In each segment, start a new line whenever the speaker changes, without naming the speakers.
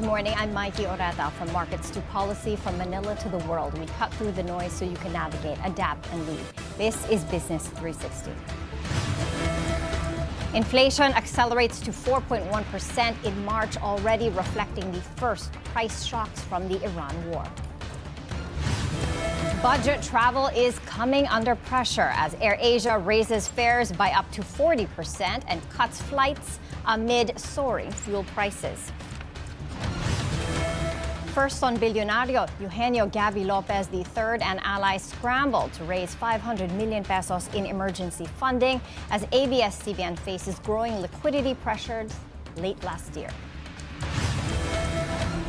morning. I'm Maiki Oreta from Markets to Policy, from Manila to the world. We cut through the noise so you can navigate, adapt, and lead. This is Business 360. Inflation accelerates to 4.1% in March, already reflecting the first price shocks from the Iran war. Budget travel is coming under pressure as AirAsia raises fares by up to 40% and cuts flights amid soaring fuel prices. First on Bilyonaryo, Eugenio Gabby Lopez III and allies scramble to raise 500 million pesos in emergency funding as ABS-CBN faces growing liquidity pressures late last year.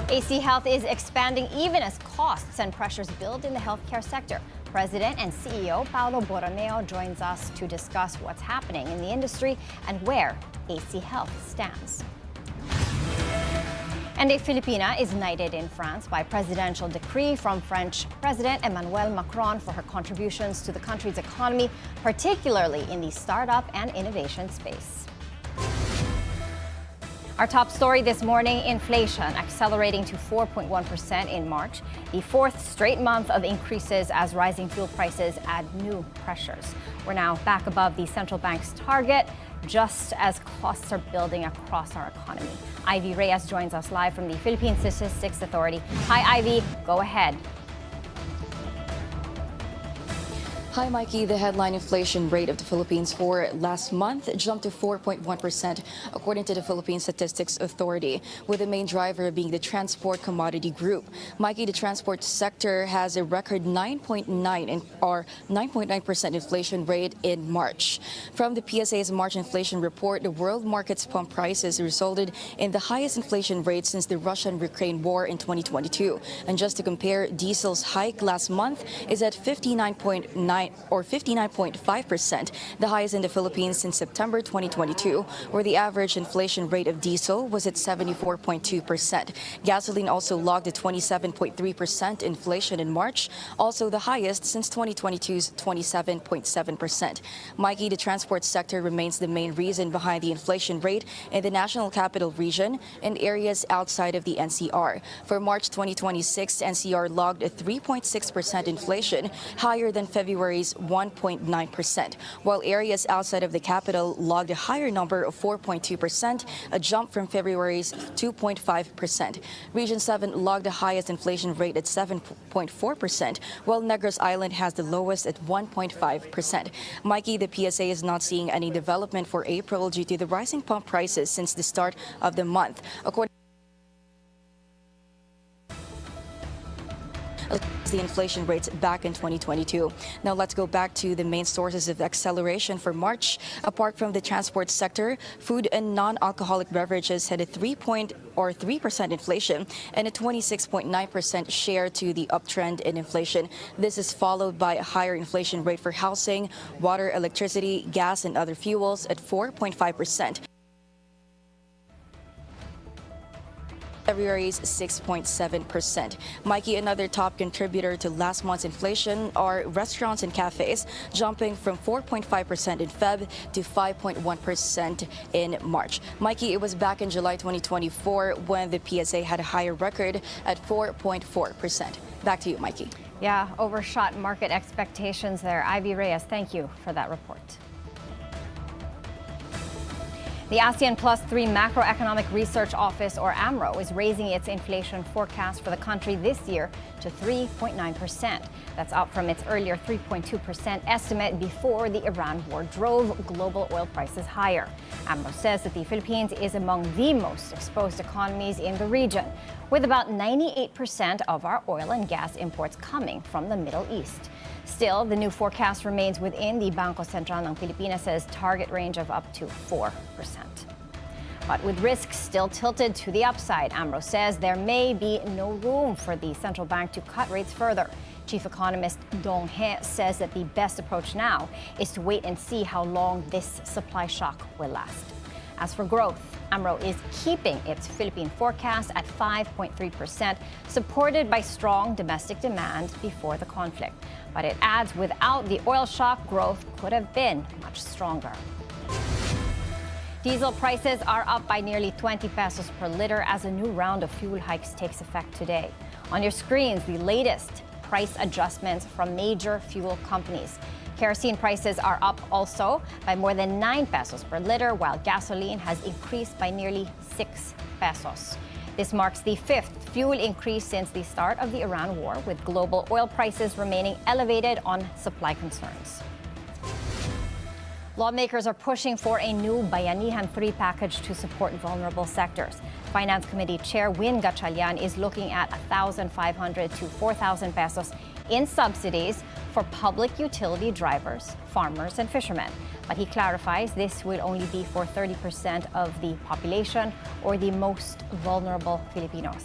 AC Health is expanding even as costs and pressures build in the healthcare sector. President and CEO Paolo Borromeo joins us to discuss what's happening in the industry and where AC Health stands. And a Filipina is knighted in France by presidential decree from French President Emmanuel Macron for her contributions to the country's economy, particularly in the startup and innovation space. Our top story this morning, inflation accelerating to 4.1% in March, the fourth straight month of increases as rising fuel prices add new pressures. We're now back above the central bank's target, just as costs are building across our economy. Ivy Reyes joins us live from the Philippine Statistics Authority. Hi, Ivy. Go ahead.
Hi, Mikey. The headline inflation rate of the Philippines for last month jumped to 4.1%, according to the Philippine Statistics Authority, with the main driver being the transport commodity group. Mikey, the transport sector has a record 9.9% inflation rate in March. From the PSA's March inflation report, the world market's pump prices resulted in the highest inflation rate since the Russian-Ukraine war in 2022. And just to compare, diesel's hike last month is at 59.5%, the highest in the Philippines since September 2022, where the average inflation rate of diesel was at 74.2%. Gasoline also logged a 27.3% inflation in March, also the highest since 2022's 27.7%. Mikey, the transport sector remains the main reason behind the inflation rate in the National Capital Region and areas outside of the NCR. For March 2026, NCR logged a 3.6% inflation, higher than February's 1.9%, while areas outside of the capital logged a higher number of 4.2%, a jump from February's 2.5%. Region 7 logged the highest inflation rate at 7.4%, while Negros Island has the lowest at 1.5%. Mikey, the PSA is not seeing any development for April due to the rising pump prices since the start of the month. According the inflation rates back in 2022. Now let's go back to the main sources of acceleration for March. Apart from the transport sector, food and non-alcoholic beverages had a 3% inflation and a 26.9% share to the uptrend in inflation. This is followed by a higher inflation rate for housing, water, electricity, gas, and other fuels at 4.5%. February's 6.7%. Mikey, another top contributor to last month's inflation are restaurants and cafes, jumping from 4.5% in Feb to 5.1% in March. Mikey, it was back in July 2024 when the PSA had a higher record at 4.4%. Back to you, Mikey.
Yeah, overshot market expectations there. Ivy Reyes, thank you for that report. The ASEAN +3 Macroeconomic Research Office, or AMRO, is raising its inflation forecast for the country this year to 3.9%. That's up from its earlier 3.2% estimate before the Iran war drove global oil prices higher. AMRO says that the Philippines is among the most exposed economies in the region, with about 98% of our oil and gas imports coming from the Middle East. Still, the new forecast remains within the Bangko Sentral ng Pilipinas' target range of up to 4%. But with risks still tilted to the upside, AMRO says there may be no room for the central bank to cut rates further. Chief economist Dong He says that the best approach now is to wait and see how long this supply shock will last. As for growth, AMRO is keeping its Philippine forecast at 5.3%, supported by strong domestic demand before the conflict. But it adds without the oil shock, growth could have been much stronger. Diesel prices are up by nearly 20 pesos per liter as a new round of fuel hikes takes effect today. On your screens, the latest price adjustments from major fuel companies. Kerosene prices are up also by more than 9 pesos per liter, while gasoline has increased by nearly 6 pesos. This marks the fifth fuel increase since the start of the Iran war, with global oil prices remaining elevated on supply concerns. Lawmakers are pushing for a new Bayanihan 3 package to support vulnerable sectors. Finance Committee Chair Win Gatchalian is looking at 1,500 to 4,000 pesos in subsidies for public utility drivers, farmers, and fishermen. But he clarifies this will only be for 30% of the population or the most vulnerable Filipinos.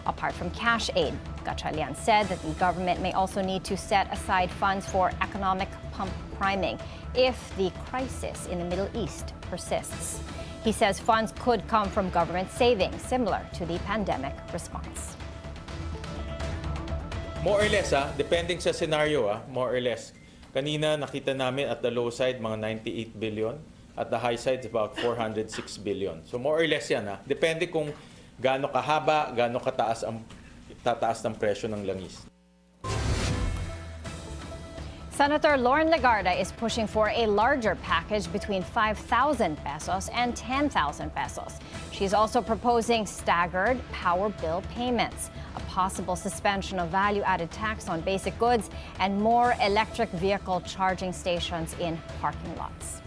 Apart from cash aid, Gatchalian said that the government may also need to set aside funds for economic pump priming if the crisis in the Middle East persists. He says funds could come from government savings, similar to the pandemic response.
More or less, depending sa scenario, more or less. Kanina nakita namin at the low side mga 98 billion, at the high side about 406 billion. So more or less yan. Depende kung gaano kahaba, gaano kataas ang tataas ng presyo ng langis.
Senator Lauren Legarda is pushing for a larger package between 5,000 pesos and 10,000 pesos. She's also proposing staggered power bill payments, a possible suspension of value-added tax on basic goods, and more electric vehicle charging stations in parking lots.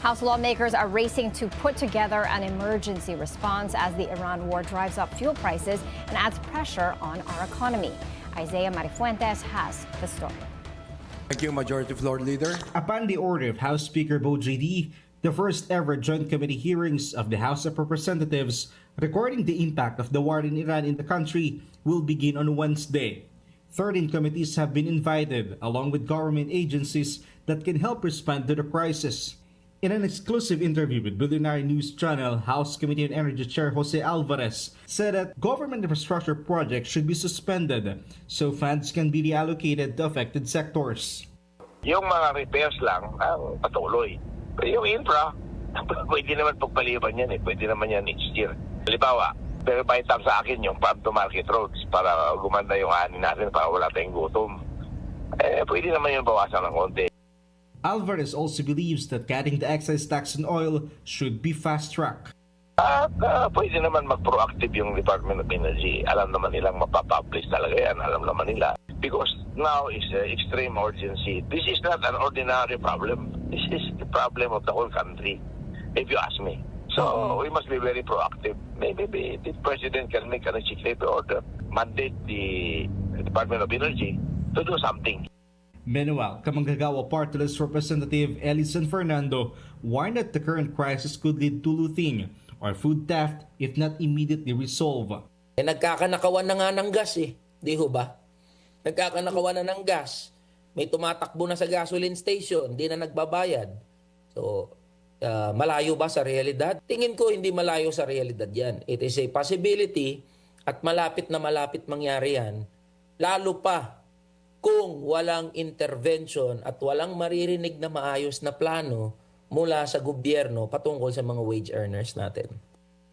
House lawmakers are racing to put together an emergency response as the Iran war drives up fuel prices and adds pressure on our economy. Isaiah Marifuentes has the story.
Thank you, Majority Floor Leader.
Upon the order of House Speaker Bo JD, the first ever joint committee hearings of the House of Representatives recording the impact of the war in Iran in the country will begin on Wednesday. 13 committees have been invited, along with government agencies that can help respond to the crisis. In an exclusive interview with Bilyonaryo News Channel, House Committee on Energy Chair Jose Alvarez said that government infrastructure projects should be suspended so funds can be reallocated to affected sectors.
Yung mga repairs lang ang patuloy. Pero yung infra, pwede naman pagpaliban yan Pwede naman yan next year. Halimbawa, pero vital sa akin yung farm-to-market roads para gumanda yung ani natin para wala tayong gutom. Pwede naman yung bawasan ng konti.
Alvarez also believes that cutting the excise tax on oil should be fast-tracked.
Pwede naman mag-proactive yung Department of Energy. Alam naman nilang mapapublish talaga yan. Alam naman nila. Because now is extreme urgency. This is not an ordinary problem. This is the problem of the whole country, if you ask me. So we must be very proactive. Maybe the President can make an executive order, mandate the Department of Energy to do something.
Meanwhile, Kamanggagawa Party List Representative Elison Fernando warned that the current crisis could lead to looting or food theft if not immediately resolved.
Nagkakanakawan na nga ng gas di ho ba? Nagkakanakawan na ng gas. May tumatakbo na sa gasoline station, hindi na nagbabayad. So, malayo ba sa realidad? Tingin ko hindi malayo sa realidad yan. It is a possibility at malapit na malapit mangyari yan. Lalo pa kung walang intervention at walang maririnig na maayos na plano mula sa gobyerno patungkol sa mga wage earners natin.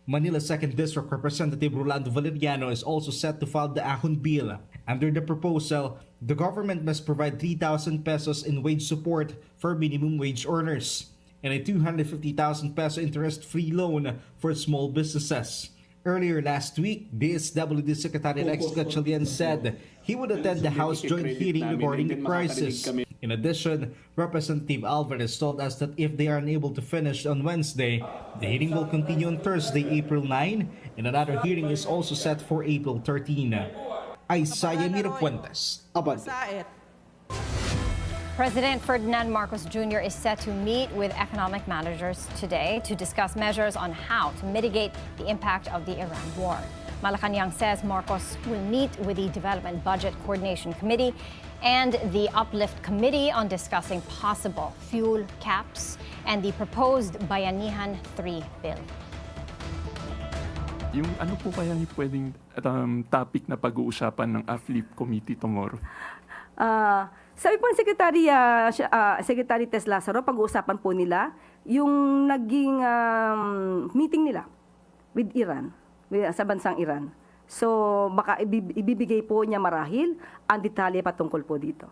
Manila 2nd District Representative Rolando Valeriano is also set to file the Ahon Bill. Under the proposal, the government must provide 3,000 pesos in wage support for minimum wage earners and a 250,000 peso interest-free loan for small businesses. Earlier last week, DSWD Secretary Alex Gatchalian said he would attend the House joint hearing regarding the crisis. In addition, Representative Alvarez told us that if they are unable to finish on Wednesday, the hearing will continue on Thursday, April 9, and another hearing is also set for April 13. Isaiah Mirafuentes, Abante.
President Ferdinand Marcos Jr. is set to meet with economic managers today to discuss measures on how to mitigate the impact of the Iran war. Malacanang says Marcos will meet with the Development Budget Coordination Committee and the Uplift Committee on discussing possible fuel caps and the proposed Bayanihan 3 bill.
Yung ano po kaya pwedeng topic na pag-uusapan ng Uplift Committee tomorrow? Sabi po ng Secretary Tess Lazaro, pag-uusapan po nila yung naging meeting nila with Iran, sa bansang Iran. So baka ibibigay po niya marahil ang detalye patungkol po dito.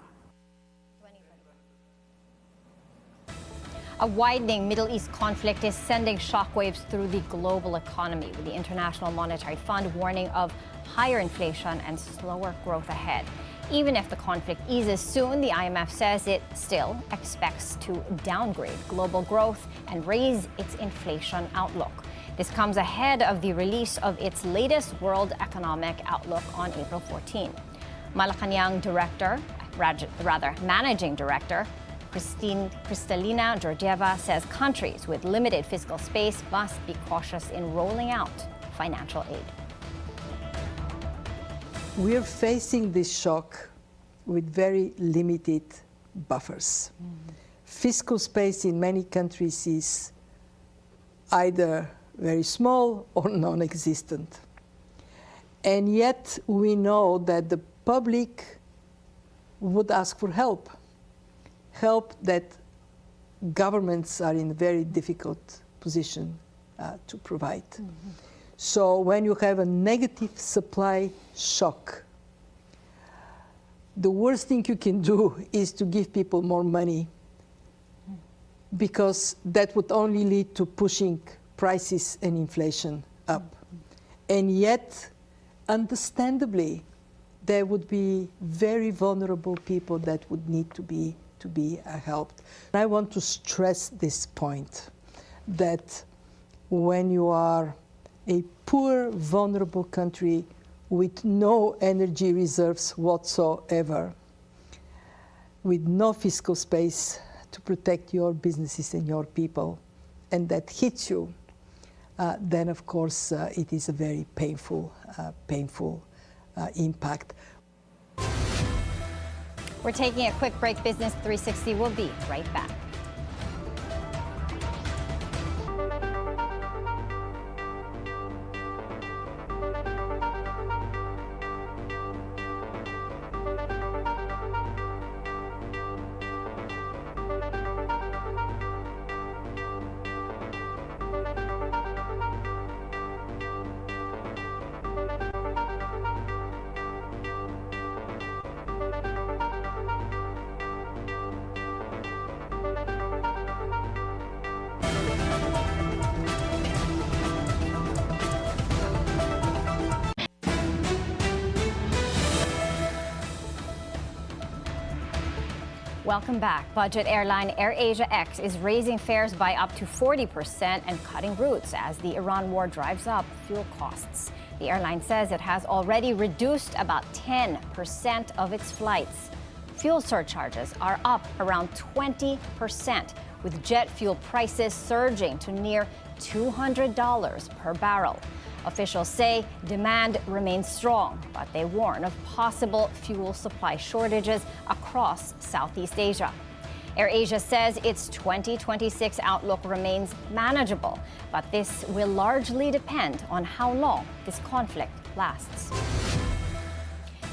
A widening Middle East conflict is sending shockwaves through the global economy, with the International Monetary Fund warning of higher inflation and slower growth ahead. Even if the conflict eases soon, the IMF says it still expects to downgrade global growth and raise its inflation outlook. This comes ahead of the release of its latest World Economic Outlook on April 14. Malacanang Managing Director Kristalina Georgieva says countries with limited fiscal space must be cautious in rolling out financial aid.
We're facing this shock with very limited buffers. Fiscal space in many countries is either very small or non-existent. And yet we know that the public would ask for help that governments are in a very difficult position to provide. So when you have a negative supply shock, the worst thing you can do is to give people more money, because that would only lead to pushing prices and inflation up. And yet, understandably, there would be very vulnerable people that would need to be helped. I want to stress this point, that when you are a poor, vulnerable country with no energy reserves whatsoever, with no fiscal space to protect your businesses and your people, and that hits you, then of course it is a very painful impact.
We're taking a quick break. Business 360 will be right back. Welcome back. Budget airline AirAsia X is raising fares by up to 40% and cutting routes as the Iran war drives up fuel costs. The airline says it has already reduced about 10% of its flights. Fuel surcharges are up around 20%, with jet fuel prices surging to near $200 per barrel. Officials say demand remains strong, but they warn of possible fuel supply shortages across Southeast Asia. AirAsia says its 2026 outlook remains manageable, but this will largely depend on how long this conflict lasts.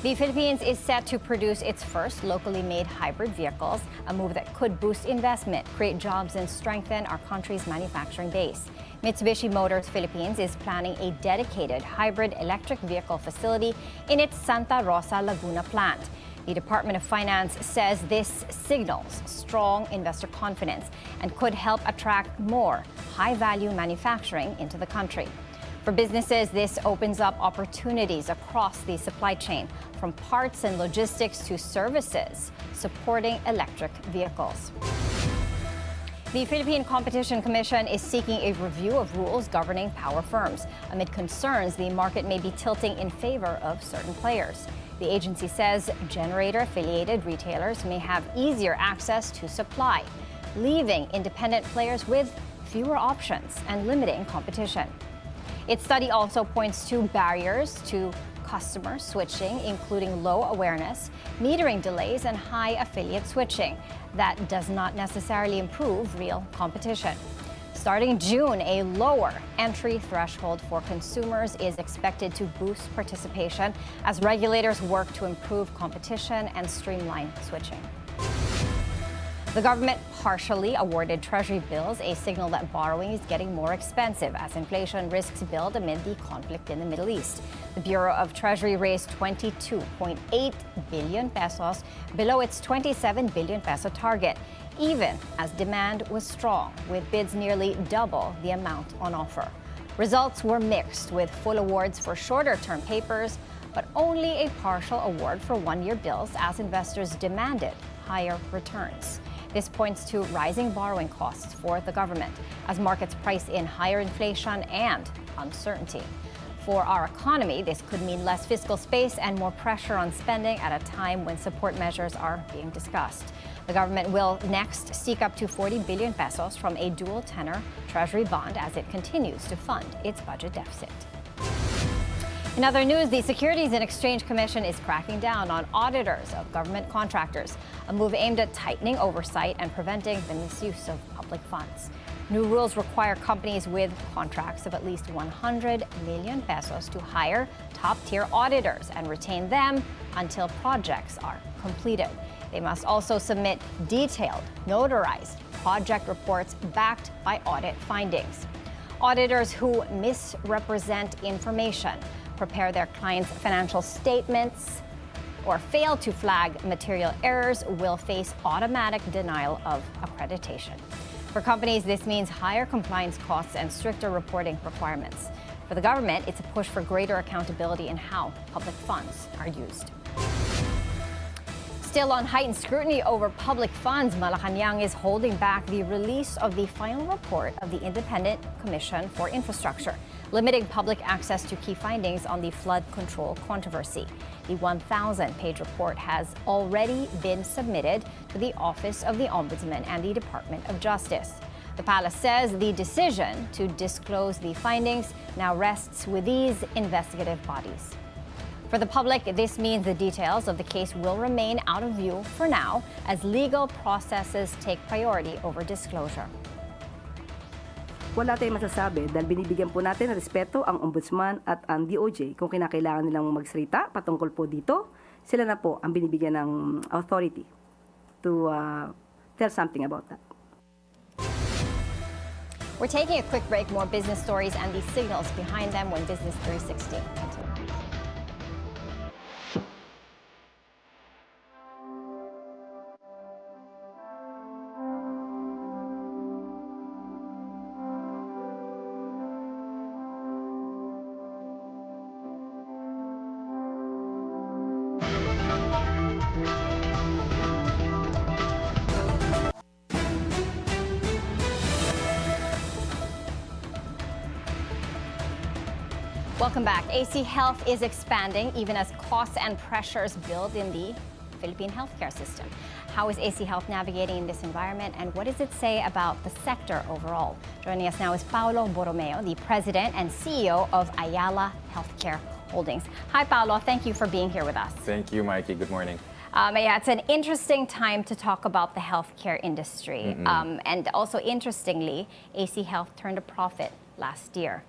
The Philippines is set to produce its first locally made hybrid vehicles, a move that could boost investment, create jobs, and strengthen our country's manufacturing base. Mitsubishi Motors Philippines is planning a dedicated hybrid electric vehicle facility in its Santa Rosa, Laguna plant. The Department of Finance says this signals strong investor confidence and could help attract more high-value manufacturing into the country. For businesses, this opens up opportunities across the supply chain, from parts and logistics to services supporting electric vehicles. The Philippine Competition Commission is seeking a review of rules governing power firms amid concerns the market may be tilting in favor of certain players. The agency says generator-affiliated retailers may have easier access to supply, leaving independent players with fewer options and limiting competition. Its study also points to barriers to customer switching, including low awareness, metering delays, and high affiliate switching. That does not necessarily improve real competition. Starting June, a lower entry threshold for consumers is expected to boost participation as regulators work to improve competition and streamline switching. The government partially awarded Treasury bills, a signal that borrowing is getting more expensive as inflation risks build amid the conflict in the Middle East. The Bureau of Treasury raised 22.8 billion pesos, below its 27 billion peso target, even as demand was strong, with bids nearly double the amount on offer. Results were mixed, with full awards for shorter-term papers, but only a partial award for one-year bills as investors demanded higher returns. This points to rising borrowing costs for the government as markets price in higher inflation and uncertainty. For our economy, this could mean less fiscal space and more pressure on spending at a time when support measures are being discussed. The government will next seek up to 40 billion pesos from a dual tenor Treasury bond as it continues to fund its budget deficit. In other news, the Securities and Exchange Commission is cracking down on auditors of government contractors, a move aimed at tightening oversight and preventing the misuse of public funds. New rules require companies with contracts of at least 100 million pesos to hire top-tier auditors and retain them until projects are completed. They must also submit detailed, notarized project reports backed by audit findings. Auditors who misrepresent information, prepare their clients' financial statements, or fail to flag material errors will face automatic denial of accreditation. For companies, this means higher compliance costs and stricter reporting requirements. For the government, it's a push for greater accountability in how public funds are used. Still on heightened scrutiny over public funds, Malacanang is holding back the release of the final report of the Independent Commission for Infrastructure, limiting public access to key findings on the flood control controversy. The 1,000-page report has already been submitted to the Office of the Ombudsman and the Department of Justice. The palace says the decision to disclose the findings now rests with these investigative bodies. For the public, this means the details of the case will remain out of view for now as legal processes take priority over disclosure.
Wala tayong masasabi dahil binibigyan po natin ng respeto ang Ombudsman at ang DOJ. Kung kinakailangan nilang magsalita patungkol po dito, sila na po ang binibigyan ng authority to tell something about that.
We're taking a quick break. More business stories and the signals behind them when Business 360 continues. Welcome back. AC Health is expanding even as costs and pressures build in the Philippine healthcare system. How is AC Health navigating in this environment, and what does it say about the sector overall? Joining us now is Paolo Borromeo, the president and CEO of Ayala Healthcare Holdings. Hi, Paolo. Thank you for being here with us.
Thank you, Maiki. Good morning.
Yeah, it's an interesting time to talk about the healthcare industry. And also, interestingly, AC Health turned a profit last year.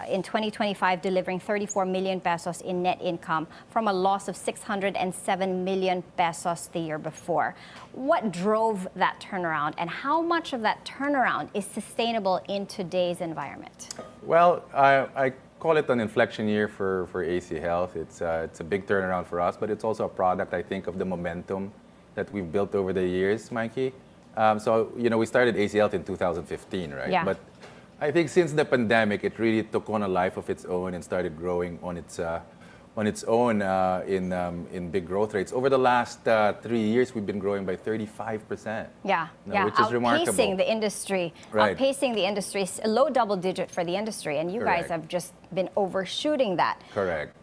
In 2025, delivering 34 million pesos in net income from a loss of 607 million pesos the year before. What drove that turnaround, and how much of that turnaround is sustainable in today's environment?
Well, I call it an inflection year for AC Health. It's a big turnaround for us, but it's also a product, I think, of the momentum that we've built over the years, Maiki. So, we started AC Health in 2015, right?
Yeah.
But I think since the pandemic, it really took on a life of its own and started growing on its own in big growth rates. Over the last 3 years, we've been growing by 35%.
Yeah,
which is remarkable.
Outpacing the industry,
Right.
outpacing the industry, low double digit for the industry, and you guys
Correct.
have just been overshooting that.
Correct.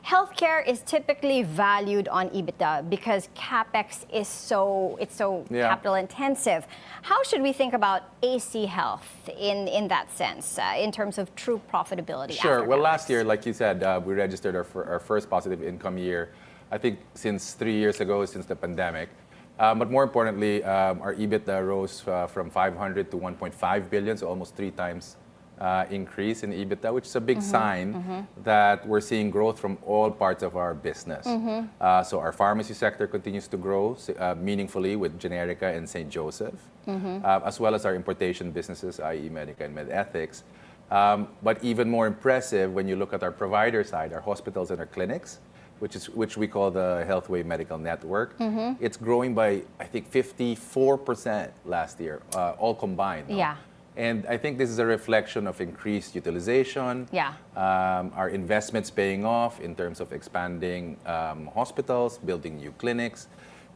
Healthcare is typically valued on EBITDA because CapEx is so
Yeah.
capital intensive. How should we think about AC Health in that sense, in terms of true profitability?
Sure.
after
Well,
CapEx?
last year, like you said, we registered our first positive income year, I think since 3 years ago, since the pandemic. But more importantly, our EBITDA rose from 500 to 1.5 billion, so almost 3 times increase in EBITDA, which is a big sign that we're seeing growth from all parts of our business. So our pharmacy sector continues to grow meaningfully with Generica and St. Joseph, as well as our importation businesses, i.e. Medica and MedEthics. But even more impressive when you look at our provider side, our hospitals and our clinics, which we call the Healthway Medical Network. It's growing by, I think, 54% last year, all combined. No?
Yeah.
And I think this is a reflection of increased utilization, our investments paying off in terms of expanding hospitals, building new clinics.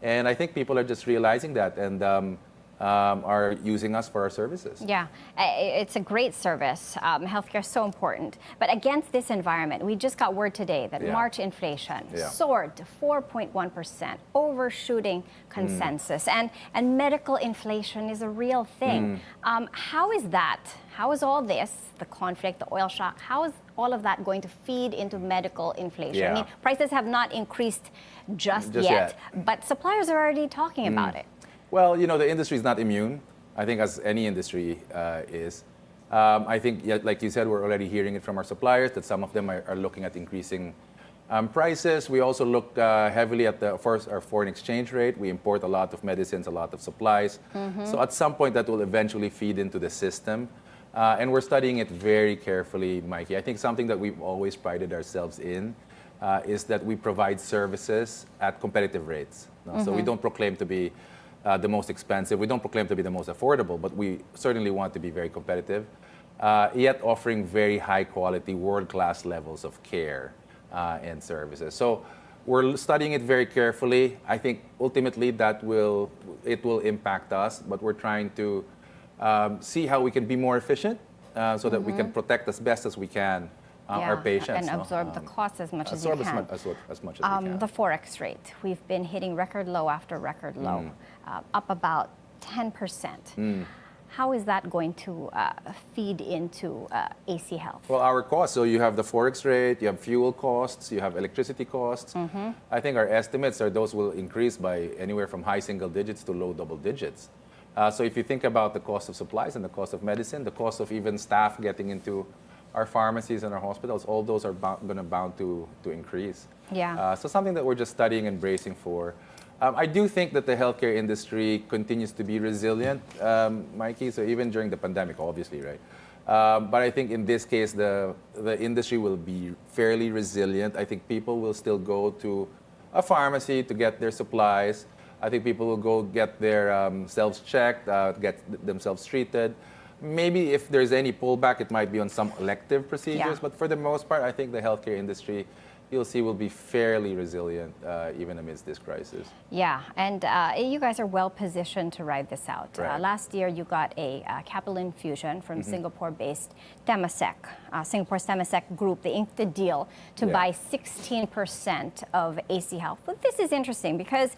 And I think people are just realizing that and are using us for our services.
Yeah, it's a great service. Healthcare is so important. But against this environment, we just got word today that March inflation soared to 4.1%, overshooting consensus. And medical inflation is a real thing. How is that? How is all this, the conflict, the oil shock, how is all of that going to feed into medical inflation? I mean, prices have not increased just yet, but suppliers are already talking about it.
Well, you know, the industry is not immune, I think, as any industry is. I think, like you said, we're already hearing it from our suppliers that some of them are looking at increasing prices. We also look heavily at our foreign exchange rate. We import a lot of medicines, a lot of supplies. So at some point, that will eventually feed into the system. And we're studying it very carefully, Mikey. I think something that we've always prided ourselves in is that we provide services at competitive rates. So we don't proclaim to be the most expensive. We don't proclaim to be the most affordable, but we certainly want to be very competitive, yet offering very high quality, world-class levels of care and services. So we're studying it very carefully. I think ultimately it will impact us, but we're trying to see how we can be more efficient so that we can protect as best as we can our patients.
And absorb the costs as much as you can.
As much as we can.
The Forex rate, we've been hitting record low after record low, up about 10%. How is that going to feed into AC Health?
Well, our costs, so you have the Forex rate, you have fuel costs, you have electricity costs. I think our estimates are those will increase by anywhere from high single digits to low double digits. So if you think about the cost of supplies and the cost of medicine, the cost of even staff getting into our pharmacies and our hospitals, all those are bound to increase. So something that we're just studying and bracing for. I do think that the healthcare industry continues to be resilient, Mikey, so even during the pandemic, obviously, right? But I think in this case, the industry will be fairly resilient. I think people will still go to a pharmacy to get their supplies. I think people will go get their selves checked, get themselves treated. Maybe if there's any pullback, it might be on some elective procedures, but for the most part, I think the healthcare industry, you'll see, will be fairly resilient even amidst this crisis.
Yeah, and you guys are well positioned to ride this out.
Right.
Last year, you got a capital infusion from Singapore-based Temasek, Singapore's Temasek Group. They inked a deal to buy 16% of AC Health. But this is interesting because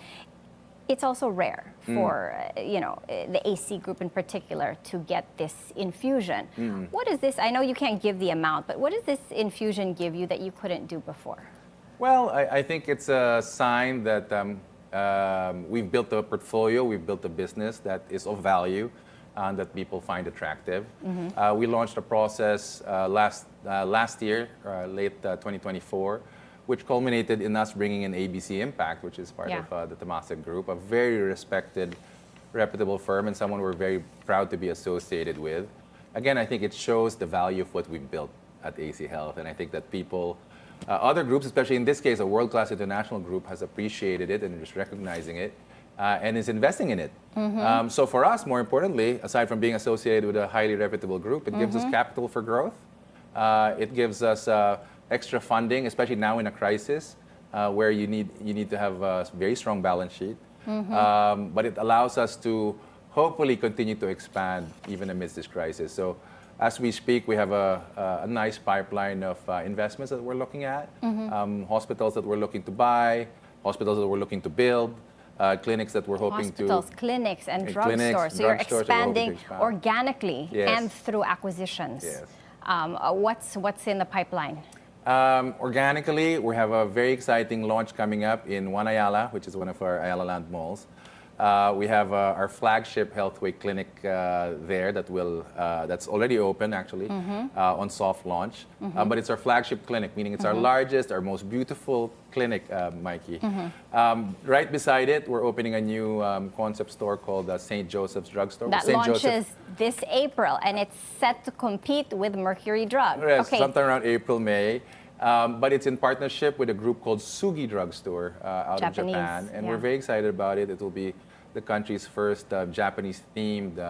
it's also rare for the AC Group in particular to get this infusion. What is this? I know you can't give the amount, but what does this infusion give you that you couldn't do before?
Well, I think it's a sign that we've built a portfolio, we've built a business that is of value and that people find attractive. We launched a process last year, late 2024, which culminated in us bringing in ABC Impact, which is part of the Temasek Group, a very respected, reputable firm and someone we're very proud to be associated with. Again, I think it shows the value of what we've built at AC Health, and I think that people, other groups, especially in this case, a world-class international group, has appreciated it and is recognizing it and is investing in it. So for us, more importantly, aside from being associated with a highly reputable group, it gives us capital for growth. It gives us extra funding, especially now in a crisis where you need to have a very strong balance sheet. But it allows us to hopefully continue to expand even amidst this crisis. So as we speak, we have a nice pipeline of investments that we're looking at, hospitals that we're looking to buy, hospitals that we're looking to build, clinics that we're hoping to...
Hospitals, clinics, and drugstores. So you're expanding organically and through acquisitions. What's in the pipeline?
Organically, we have a very exciting launch coming up in One Ayala, which is one of our Ayala Land malls. We have our flagship Healthway clinic there that's already open actually on soft launch. But it's our flagship clinic, meaning it's our largest, our most beautiful clinic, Mikey. Right beside it, we're opening a new concept store called St. Joseph's Drugstore.
That
St.
launches this April, and it's set to compete with Mercury Drug.
Yes, sometime around April, May. But it's in partnership with a group called Sugi Drugstore out of Japan. And we're very excited about it. It will be the country's first Japanese-themed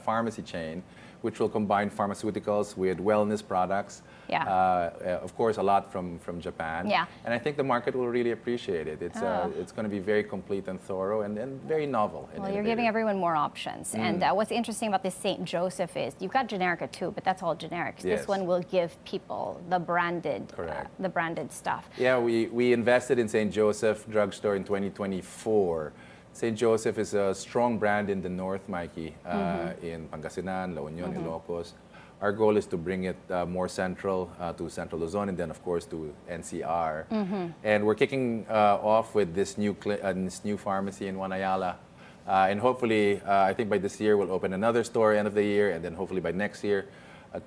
pharmacy chain, which will combine pharmaceuticals with wellness products. Of course, a lot from Japan. And I think the market will really appreciate it. It's going to be very complete and thorough and very novel.
Well, you're giving everyone more options. And what's interesting about this St. Joseph is you've got Generica too, but that's all generics.
Yes.
This one will give people the branded stuff.
Yeah, we invested in St. Joseph Drugstore in 2024. St. Joseph is a strong brand in the north, Mikey, in Pangasinan, La Union, Ilocos. Our goal is to bring it more central to Central Luzon and then, of course, to NCR. And we're kicking off with this new pharmacy in Wanayala. And hopefully, I think by this year, we'll open another store end of the year. And then hopefully by next year,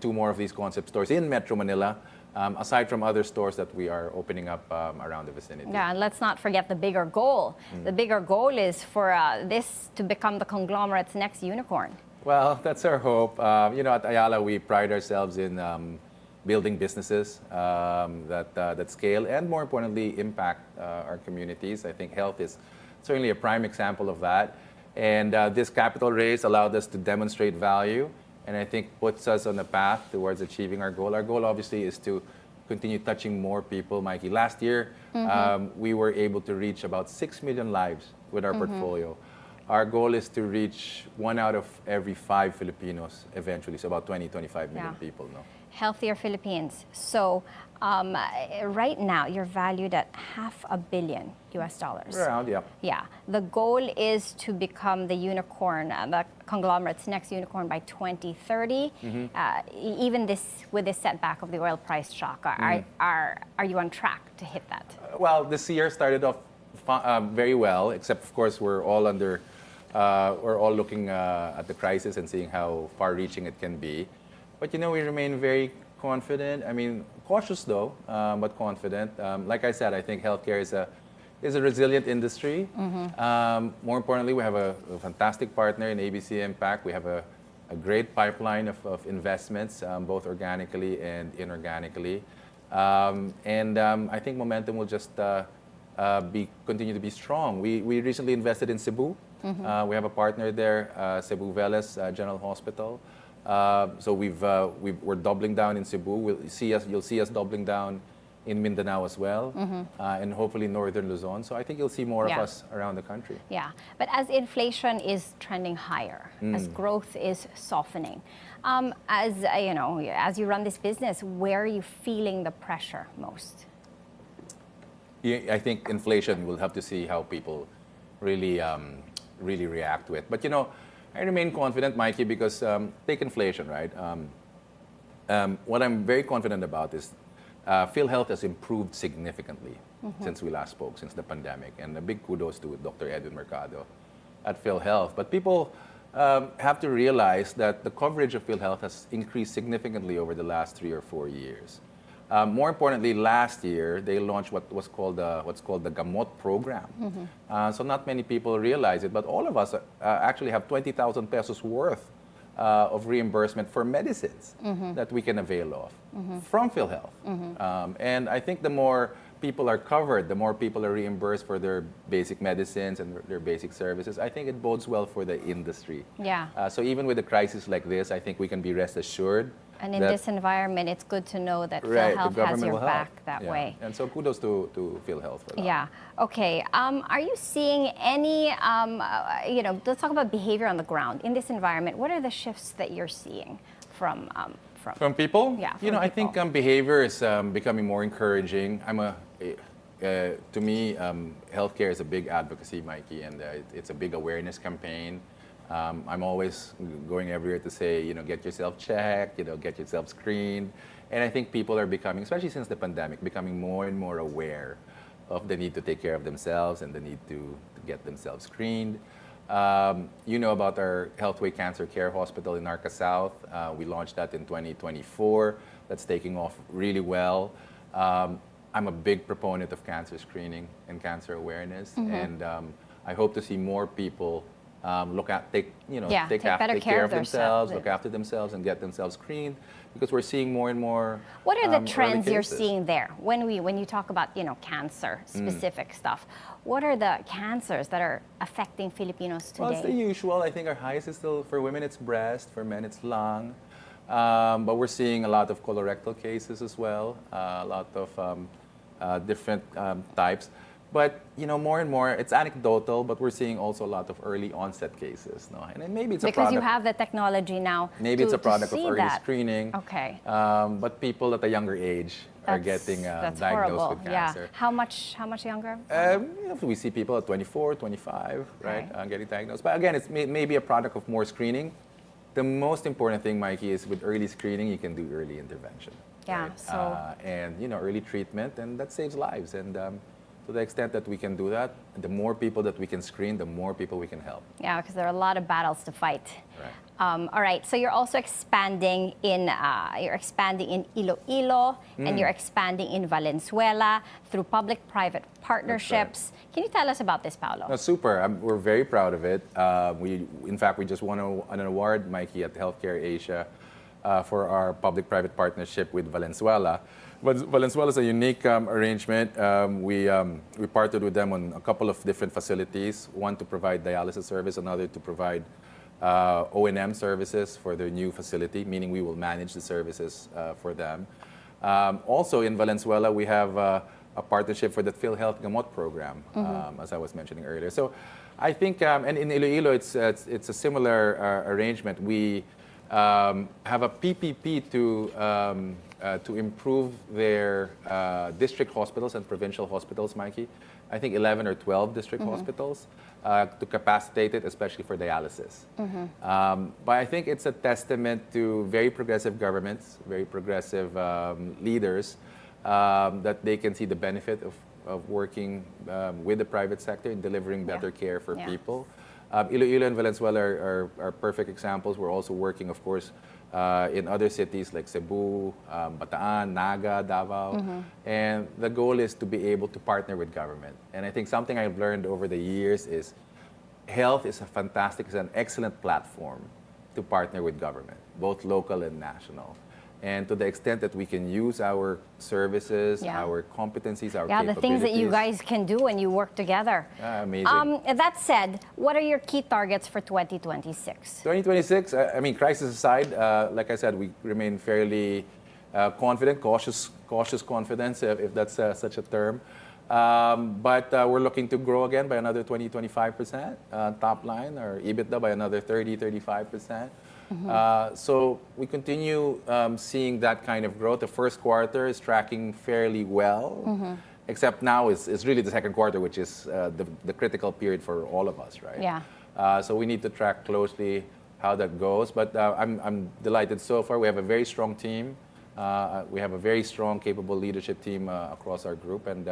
2 more of these concept stores in Metro Manila. Aside from other stores that we are opening up around the vicinity.
Yeah, and let's not forget the bigger goal. The bigger goal is for this to become the conglomerate's next unicorn.
Well, that's our hope. At Ayala, we pride ourselves in building businesses that scale and, more importantly, impact our communities. I think health is certainly a prime example of that. And this capital raise allowed us to demonstrate value. And I think puts us on a path towards achieving our goal. Our goal, obviously, is to continue touching more people, Mikey. Last year, we were able to reach about 6 million lives with our portfolio. Our goal is to reach 1 out of every 5 Filipinos eventually, so about 25 million people. No?
Healthier Philippines. So right now, you're valued at $500 million US.
Around, yeah.
Yeah. The goal is to become the unicorn, the conglomerate's next unicorn by 2030. Even with this setback of the oil price shock, are you on track to hit that?
Well, this year started off very well, except of course we're all looking at the crisis and seeing how far-reaching it can be. But we remain very confident. I mean, cautious though, but confident. Like I said, I think healthcare is a resilient industry. More importantly, we have a fantastic partner in ABC Impact. We have a great pipeline of investments, both organically and inorganically. I think momentum will just continue to be strong. We recently invested in Cebu. We have a partner there, Cebu Veles General Hospital. So we're doubling down in Cebu. You'll see us doubling down in Mindanao as well, and hopefully northern Luzon. So I think you'll see more of us around the country.
Yeah, but as inflation is trending higher, as growth is softening, as you run this business, where are you feeling the pressure most?
I think inflation, we'll have to see how people really react to it. But I remain confident, Mikey, because take inflation, right? What I'm very confident about is PhilHealth has improved significantly since we last spoke, since the pandemic. And a big kudos to Dr. Edwin Mercado at PhilHealth. But people have to realize that the coverage of PhilHealth has increased significantly over the last 3 or 4 years. More importantly, last year, they launched what's called the Gamot program. So not many people realize it, but all of us actually have 20,000 pesos worth of reimbursement for medicines that we can avail of from PhilHealth. And I think the more people are covered, the more people are reimbursed for their basic medicines and their basic services. I think it bodes well for the industry.
Yeah.
So even with a crisis like this, I think we can be rest assured.
And in this environment, it's good to know that PhilHealth has your back that way.
And so kudos to PhilHealth for that.
Yeah. Okay. Are you seeing any, let's talk about behavior on the ground. In this environment, what are the shifts that you're seeing from
people?
Yeah.
I think behavior is becoming more encouraging. To me, healthcare is a big advocacy, Mikey, and it's a big awareness campaign. I'm always going every year to say, get yourself checked, get yourself screened. And I think people are becoming, especially since the pandemic, becoming more and more aware of the need to take care of themselves and the need to get themselves screened. You know about our Healthway Cancer Care Hospital in Narca South. We launched that in 2024. That's taking off really well. I'm a big proponent of cancer screening and cancer awareness, and I hope to see more people take
better care of
themselves, look after themselves, and get themselves screened, because we're seeing more and more.
What are the
early
trends you're
cases.
seeing there when you talk about cancer specific stuff? What are the cancers that are affecting Filipinos today?
Well, it's the usual. I think our highest is still, for women it's breast, for men it's lung, but we're seeing a lot of colorectal cases as well, a lot of different types. But more and more, it's anecdotal, but we're seeing also a lot of early onset cases. No? And then maybe it's
because
a product.
you have the technology now.
Maybe it's a product of early
that.
screening.
Okay.
But people at a younger age are getting
that's
diagnosed
horrible.
with cancer.
Yeah. How much younger?
We see people at 24, 25, right, getting diagnosed. But again, it's maybe a product of more screening. The most important thing, Maiki, is with early screening, you can do early intervention.
Yeah.
Right?
So.
And early treatment, and that saves lives. And to the extent that we can do that, the more people that we can screen, the more people we can help.
Yeah, because there are a lot of battles to fight.
Right.
All right. So you're also expanding in Iloilo, and you're expanding in Valenzuela through public-private partnerships. Can you tell us about this, Paolo?
No, super. We're very proud of it. In fact, we just won an award, Maiki, at Healthcare Asia for our public-private partnership with Valenzuela. But Valenzuela is a unique arrangement. We partnered with them on a couple of different facilities, one to provide dialysis service, another to provide O&M services for their new facility, meaning we will manage the services for them. Also in Valenzuela, we have a partnership for the PhilHealth Gamot program, as I was mentioning earlier. So I think, and in Iloilo, it's a similar arrangement. We have a PPP to improve their district hospitals and provincial hospitals, Maiki. I think 11 or 12 district hospitals to capacitate it, especially for dialysis. But I think it's a testament to very progressive governments, very progressive leaders, that they can see the benefit of working with the private sector in delivering better care for people. Iloilo and Valenzuela are perfect examples. We're also working, of course, in other cities like Cebu, Bataan, Naga, Davao. And the goal is to be able to partner with government. And I think something I've learned over the years is health is it's an excellent platform to partner with government, both local and national. And to the extent that we can use our services, our competencies, our capabilities.
The things that you guys can do when you work together.
Amazing.
That said, what are your key targets for 2026?
2026, crisis aside, like I said, we remain fairly confident, cautious confidence, if that's such a term. But we're looking to grow again by another 20-25% top line, or EBITDA by another 30-35%. So we continue seeing that kind of growth. The first quarter is tracking fairly well, except now it's really the second quarter, which is the critical period for all of us, right?
Yeah.
So we need to track closely how that goes. But I'm delighted so far. We have a very strong team. We have a very strong, capable leadership team across our group. And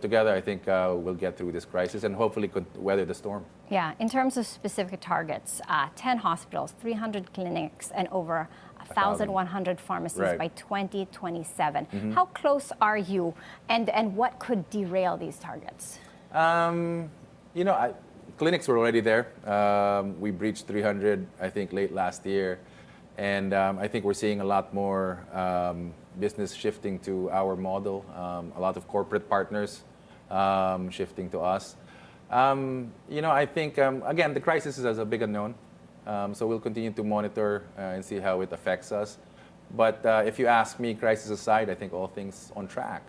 together, I think we'll get through this crisis and hopefully could weather the storm.
Yeah, in terms of specific targets, 10 hospitals, 300 clinics, and over 1,100 pharmacies by 2027. How close are you, and what could derail these targets?
Clinics were already there. We breached 300, I think, late last year. And I think we're seeing a lot more business shifting to our model, a lot of corporate partners shifting to us. I think, again, the crisis is a big unknown. So we'll continue to monitor and see how it affects us. But if you ask me, crisis aside, I think all things on track.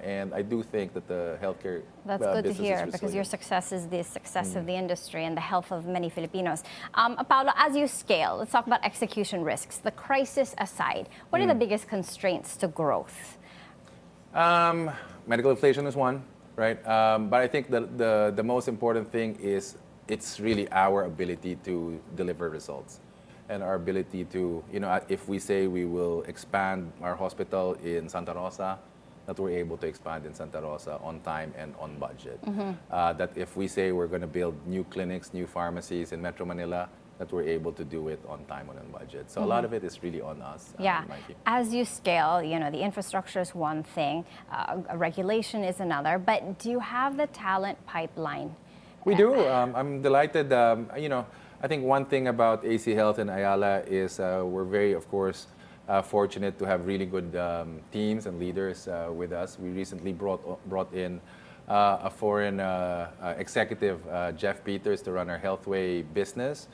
And I do think that the healthcare
That's good to
business
hear,
is
because your
resilient.
success is the success of the industry and the health of many Filipinos. Paolo, as you scale, let's talk about execution risks. The crisis aside, what are the biggest constraints to growth?
Medical inflation is one, right? But I think the most important thing is it's really our ability to deliver results. And our ability to, if we say we will expand our hospital in Santa Rosa, that we're able to expand in Santa Rosa on time and on budget. That if we say we're going to build new clinics, new pharmacies in Metro Manila, that we're able to do it on time and on budget. So a lot of it is really on us, Mikey.
As you scale, the infrastructure is one thing, regulation is another, but do you have the talent pipeline?
We do. I'm delighted. I think one thing about AC Health and Ayala is we're very, of course, fortunate to have really good teams and leaders with us. We recently brought in a foreign executive, Jeff Peters, to run our Healthway business.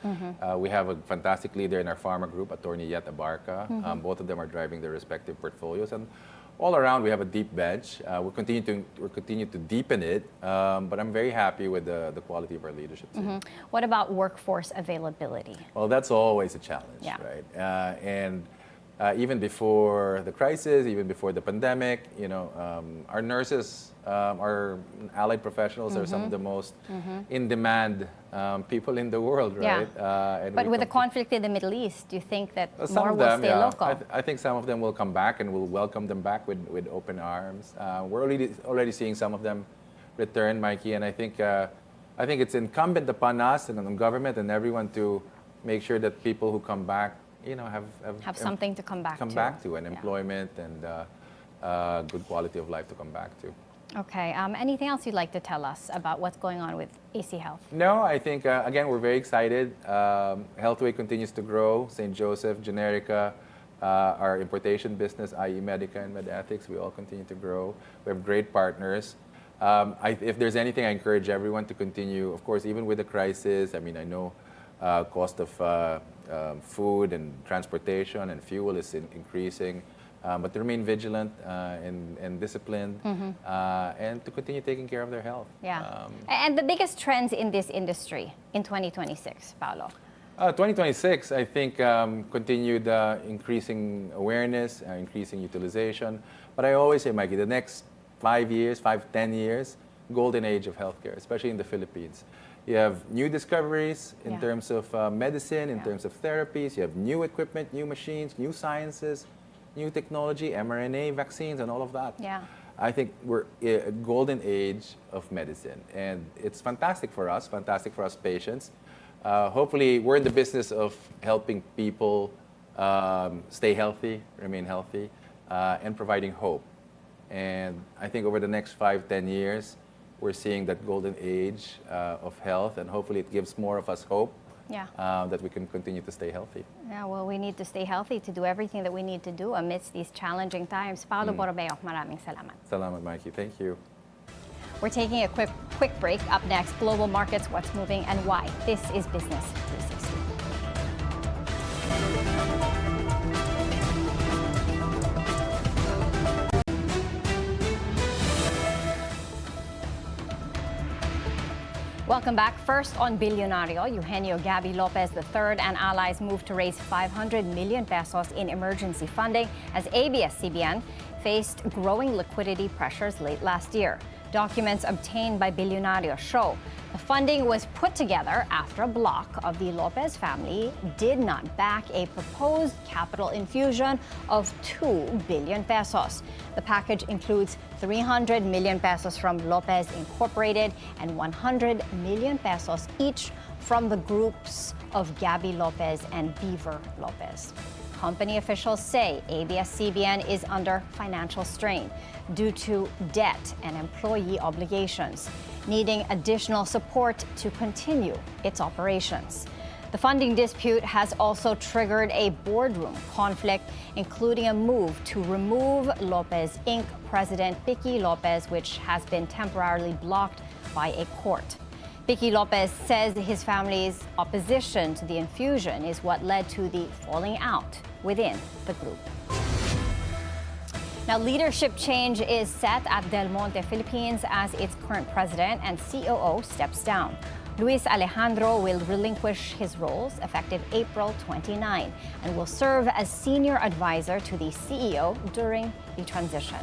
We have a fantastic leader in our pharma group, Attorney Yet Abarca. Both of them are driving their respective portfolios. And all around, we have a deep bench. We'll continue to deepen it, but I'm very happy with the quality of our leadership team.
What about workforce availability?
Well, that's always a challenge, right? Even before the crisis, even before the pandemic, our nurses, our allied professionals are some of the most in-demand people in the world, right?
But with the conflict in the Middle East, do you think that more will
them,
stay local?
I think some of them will come back, and we'll welcome them back with open arms. We're already seeing some of them return, Mikey, and I think it's incumbent upon us and on government and everyone to make sure that people who come back have
something to come back
to, and employment and good quality of life to come back to.
Okay. Anything else you'd like to tell us about what's going on with AC Health?
No, I think, again, we're very excited. Healthway continues to grow. St. Joseph, Generica, our importation business, i.e. Medica and MedEthics, we all continue to grow. We have great partners. If there's anything, I encourage everyone to continue, of course, even with the crisis. I mean, I know cost of food and transportation and fuel is increasing, but to remain vigilant and disciplined and to continue taking care of their health.
And the biggest trends in this industry in 2026, Paolo?
2026, I think, continued increasing awareness, increasing utilization. But I always say, Mikey, the next 5 years, 10 years, golden age of healthcare, especially in the Philippines. You have new discoveries in terms of medicine, in terms of therapies. You have new equipment, new machines, new sciences, new technology, mRNA, vaccines, and all of that. I think we're a golden age of medicine. And it's fantastic for us patients. Hopefully, we're in the business of helping people stay healthy, remain healthy, and providing hope. And I think over the next 5-10 years, we're seeing that golden age of health, and hopefully it gives more of us hope that we can continue to stay healthy.
Yeah, well, we need to stay healthy to do everything that we need to do amidst these challenging times. Paolo Borromeo, maraming salamat.
Salamat, Mikey. Thank you.
We're taking a quick break. Up next, global markets, what's moving and why. This is Business 360. Welcome back. First on Bilyonaryo, Eugenio Gabby Lopez III and allies moved to raise 500 million pesos in emergency funding as ABS-CBN faced growing liquidity pressures late last year. Documents obtained by Bilyonaryo show the funding was put together after a block of the Lopez family did not back a proposed capital infusion of 2 billion pesos. The package includes 300 million pesos from Lopez Incorporated and 100 million pesos each from the groups of Gabby Lopez and Beaver Lopez. Company officials say ABS-CBN is under financial strain due to debt and employee obligations, needing additional support to continue its operations. The funding dispute has also triggered a boardroom conflict, including a move to remove Lopez Inc. President Bicky Lopez, which has been temporarily blocked by a court. Bicky Lopez says his family's opposition to the infusion is what led to the falling out within the group. Now, leadership change is set at Del Monte, Philippines, as its current president and COO steps down. Luis Alejandro will relinquish his roles effective April 29 and will serve as senior advisor to the CEO during the transition.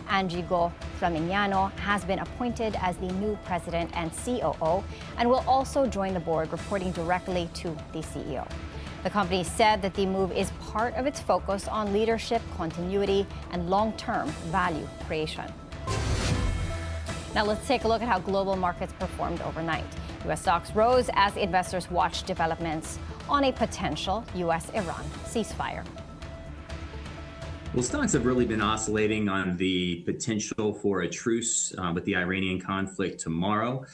Angie Go Flaminiano has been appointed as the new president and COO and will also join the board, reporting directly to the CEO. The company said that the move is part of its focus on leadership, continuity, and long-term value creation. Now let's take a look at how global markets performed overnight. U.S. stocks rose as investors watched developments on a potential U.S.-Iran ceasefire.
Well, stocks have really been oscillating on the potential for a truce with the Iranian conflict tomorrow.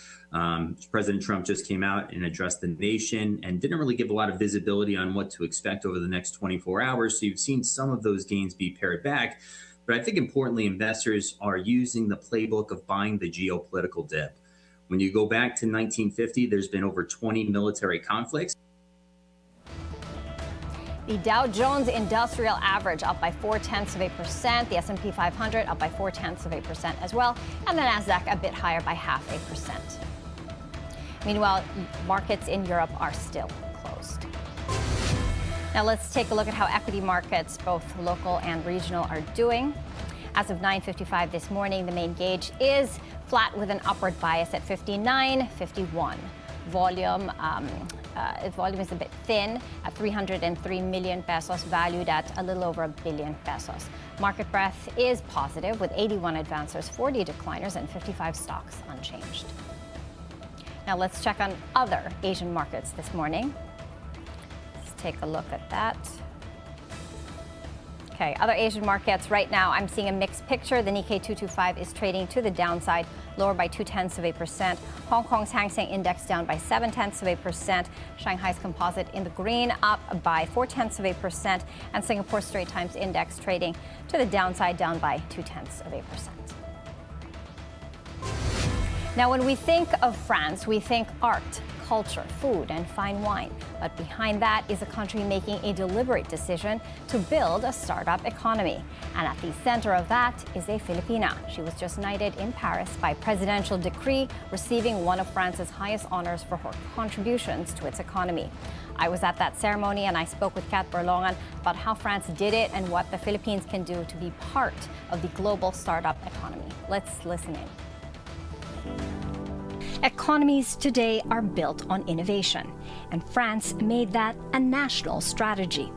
President Trump just came out and addressed the nation and didn't really give a lot of visibility on what to expect over the next 24 hours. So you've seen some of those gains be pared back. But I think importantly, investors are using the playbook of buying the geopolitical dip. When you go back to 1950, there's been over 20 military conflicts.
The Dow Jones Industrial Average up by 0.4%. The S&P 500 up by 0.4% as well. And the Nasdaq a bit higher by 0.5%. Meanwhile, markets in Europe are still closed. Now let's take a look at how equity markets, both local and regional, are doing. As of 9:55 this morning, the main gauge is flat with an upward bias at 59.51. Volume is a bit thin at 303 million pesos, valued at a little over 1 billion pesos. Market breadth is positive with 81 advancers, 40 decliners, and 55 stocks unchanged. Now let's check on other Asian markets this morning. Let's take a look at that. Okay, other Asian markets right now, I'm seeing a mixed picture. The Nikkei 225 is trading to the downside, lower by 0.2%. Hong Kong's Hang Seng Index down by 0.7%. Shanghai's Composite in the green, up by 0.4%. And Singapore's Straits Times Index trading to the downside, down by 0.2%. Now, when we think of France, we think art, culture, food, and fine wine. But behind that is a country making a deliberate decision to build a startup economy. And at the center of that is a Filipina. She was just knighted in Paris by presidential decree, receiving one of France's highest honors for her contributions to its economy. I was at that ceremony and I spoke with Kat Berlongan about how France did it and what the Philippines can do to be part of the global startup economy. Let's listen in. Economies today are built on innovation, and France made that a national strategy.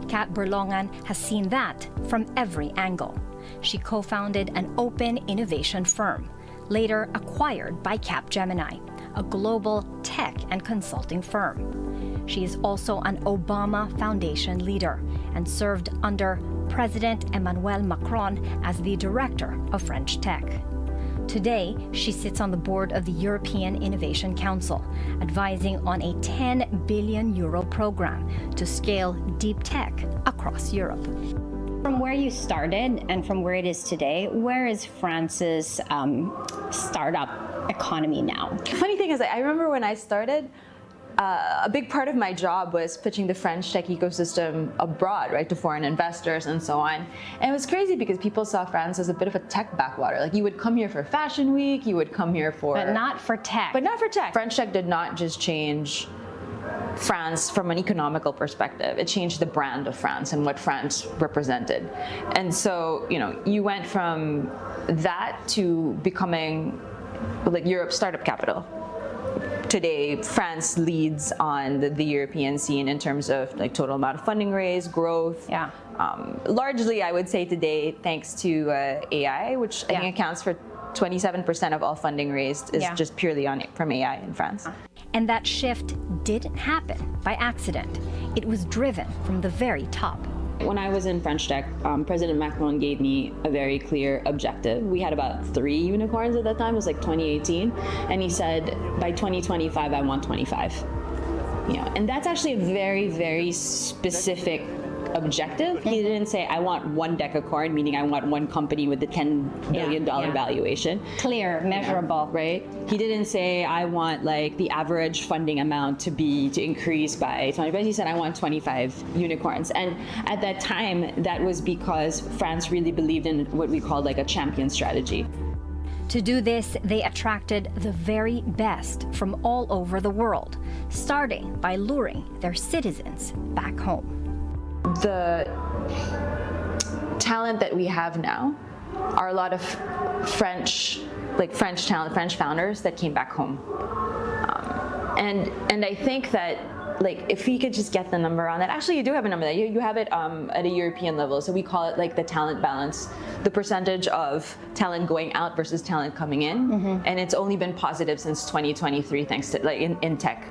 Kat Berlongan has seen that from every angle. She co-founded an open innovation firm, later acquired by Capgemini, a global tech and consulting firm. She is also an Obama Foundation leader and served under President Emmanuel Macron as the director of French tech. Today, she sits on the board of the European Innovation Council, advising on a 10 billion euro program to scale deep tech across Europe. From where you started and from where it is today, where is France's startup economy now?
The funny thing is, I remember when I started, a big part of my job was pitching the French tech ecosystem abroad, right, to foreign investors and so on. And it was crazy because people saw France as a bit of a tech backwater. Like, you would come here for Fashion Week, you would come here for...
But not for tech.
But not for tech. French tech did not just change France from an economical perspective. It changed the brand of France and what France represented. And so, you know, you went from that to becoming like Europe's startup capital. Today, France leads on the European scene in terms of like total amount of funding raised, growth.
Yeah.
Largely, I would say today, thanks to AI, which I think accounts for 27% of all funding raised is just purely from AI in France.
And that shift didn't happen by accident. It was driven from the very top.
When I was in French tech, President Macron gave me a very clear objective. We had about 3 unicorns at that time. It was like 2018. And he said, by 2025, I want 25. You know, and that's actually a very, very specific objective. He didn't say, I want one decacorn, meaning I want one company with a $10 billion valuation.
Clear, measurable.
Right? He didn't say, I want like the average funding amount to increase by 20, he said, I want 25 unicorns. And at that time, that was because France really believed in what we called like a champion strategy.
To do this, they attracted the very best from all over the world, starting by luring their citizens back home.
The talent that we have now are a lot of French talent, French founders that came back home. And I think that like if we could just get the number on that. Actually, you do have a number there. You have it at a European level. So we call it like the talent balance, the percentage of talent going out versus talent coming in. And it's only been positive since 2023, thanks to like in tech.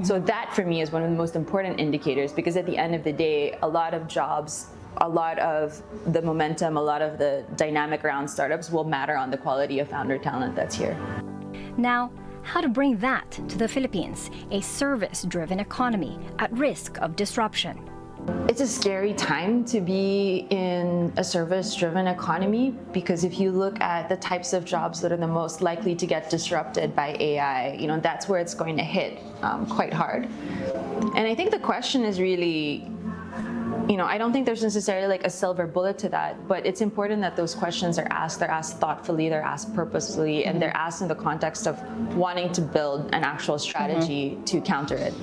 So that for me is one of the most important indicators, because at the end of the day, a lot of jobs, a lot of the momentum, a lot of the dynamic around startups will matter on the quality of founder talent that's here.
Now, how to bring that to the Philippines, a service-driven economy at risk of disruption.
It's a scary time to be in a service-driven economy, because if you look at the types of jobs that are the most likely to get disrupted by AI, that's where it's going to hit quite hard. And I think the question is really, I don't think there's necessarily like a silver bullet to that, but it's important that those questions are asked. They're asked thoughtfully, they're asked purposefully, and they're asked in the context of wanting to build an actual strategy to counter it.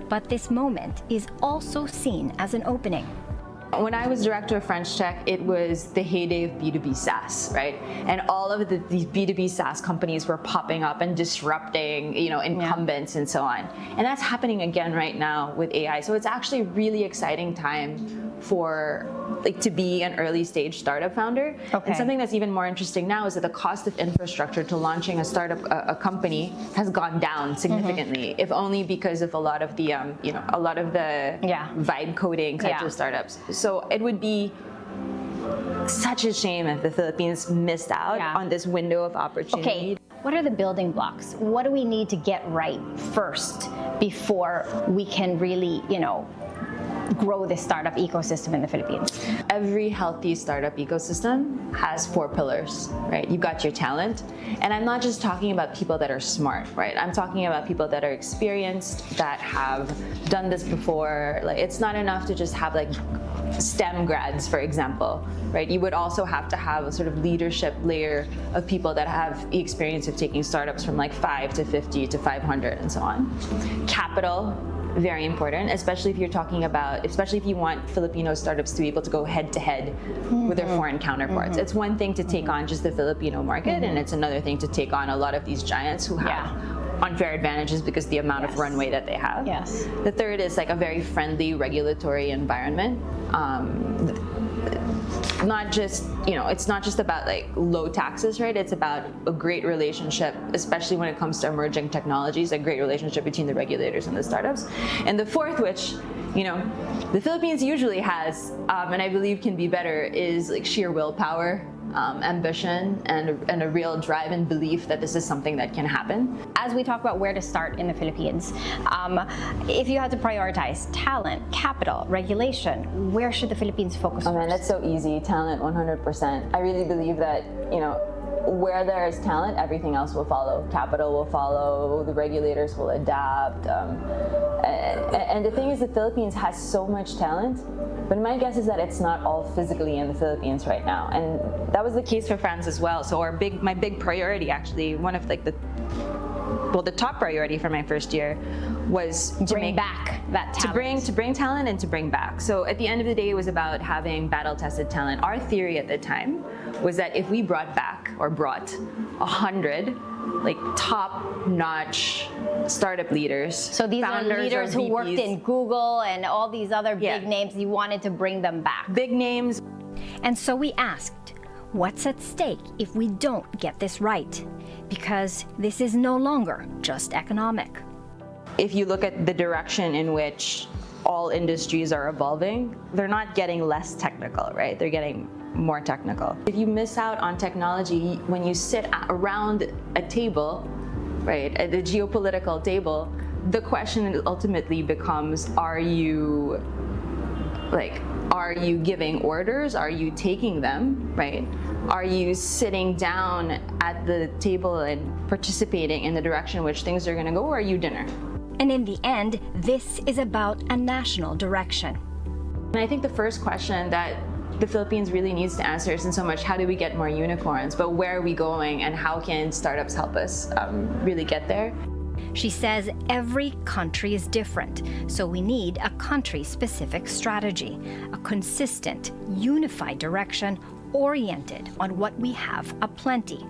But this moment is also seen as an opening.
When I was director of French Tech, it was the heyday of B2B SaaS, right? And all of these B2B SaaS companies were popping up and disrupting, incumbents and so on. And that's happening again right now with AI. So it's actually a really exciting time for to be an early stage startup founder. And something that's even more interesting now is that the cost of infrastructure to launching a startup, a company, has gone down significantly, if only because of a lot of the, vibe coding types of startups. So it would be such a shame if the Philippines missed out on this window of opportunity.
What are the building blocks? What do we need to get right first before we can really, grow this startup ecosystem in the Philippines?
Every healthy startup ecosystem has 4 pillars, right? You've got your talent, and I'm not just talking about people that are smart, right? I'm talking about people that are experienced, that have done this before. Like, it's not enough to just have like STEM grads, for example, right? You would also have to have a sort of leadership layer of people that have the experience of taking startups from like 5 to 50 to 500 and so on. Capital, very important, especially if you're talking about, especially if you want Filipino startups to be able to go head to head with their foreign counterparts. It's one thing to take on just the Filipino market, and it's another thing to take on a lot of these giants who have unfair advantages because the amount of runway that they have. The third is like a very friendly regulatory environment. Not just, it's not just about like low taxes, right? It's about a great relationship, especially when it comes to emerging technologies, a great relationship between the regulators and the startups. And the fourth, which, the Philippines usually has, and I believe can be better, is like sheer willpower, ambition, and a real drive and belief that this is something that can happen.
As we talk about where to start in the Philippines, if you had to prioritize talent, capital, regulation, where should the Philippines focus
Oh
first?
man, that's so easy. Talent, 100%. I really believe that, where there is talent, everything else will follow. Capital will follow, the regulators will adapt. And the thing is, the Philippines has so much talent, but my guess is that it's not all physically in the Philippines right now. And that was the case for France as well. So my big priority, actually, one of like the top priority for my first year was to
bring back that talent.
To bring talent and to bring back. So at the end of the day, it was about having battle-tested talent. Our theory at the time was that if we brought 100 like top-notch startup leaders.
So these are leaders who worked in Google and all these other big names. You wanted to bring them back.
Big names.
And so we asked, what's at stake if we don't get this right? Because this is no longer just economic.
If you look at the direction in which all industries are evolving, they're not getting less technical, right? They're getting more technical. If you miss out on technology when you sit around a table, right, at the geopolitical table, the question ultimately becomes, are you giving orders? Are you taking them, right? Are you sitting down at the table and participating in the direction in which things are going to go, or are you dinner?
And in the end, this is about a national direction.
And I think the first question that the Philippines really needs to answer isn't so much how do we get more unicorns, but where are we going and how can startups help us really get there?
She says every country is different, so we need a country-specific strategy, a consistent, unified direction oriented on what we have aplenty,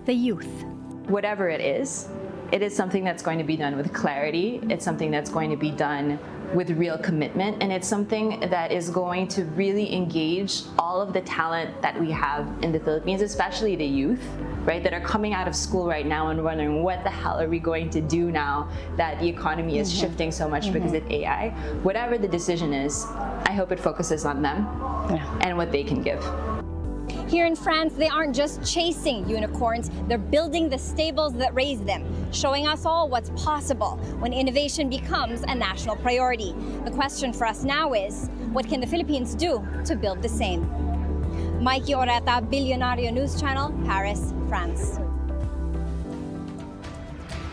the youth.
Whatever it is, it is something that's going to be done with clarity. It's something that's going to be done with real commitment, and it's something that is going to really engage all of the talent that we have in the Philippines, especially the youth, right, that are coming out of school right now and wondering what the hell are we going to do now that the economy is shifting so much because of AI. Whatever the decision is, I hope it focuses on them and what they can give.
Here in France, they aren't just chasing unicorns, they're building the stables that raise them, showing us all what's possible when innovation becomes a national priority. The question for us now is, what can the Philippines do to build the same? Maiki Oreta, Bilyonaryo News Channel, Paris, France.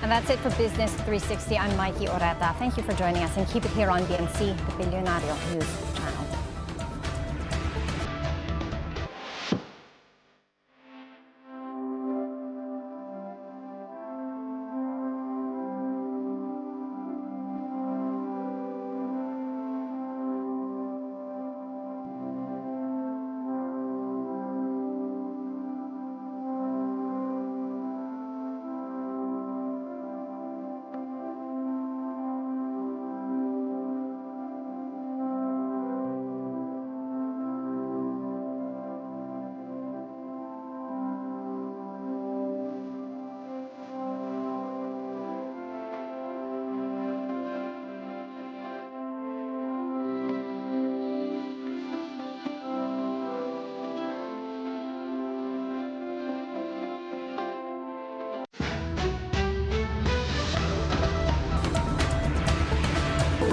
And that's it for Business 360. I'm Maiki Oreta. Thank you for joining us, and keep it here on BNC, the Bilyonaryo News Channel.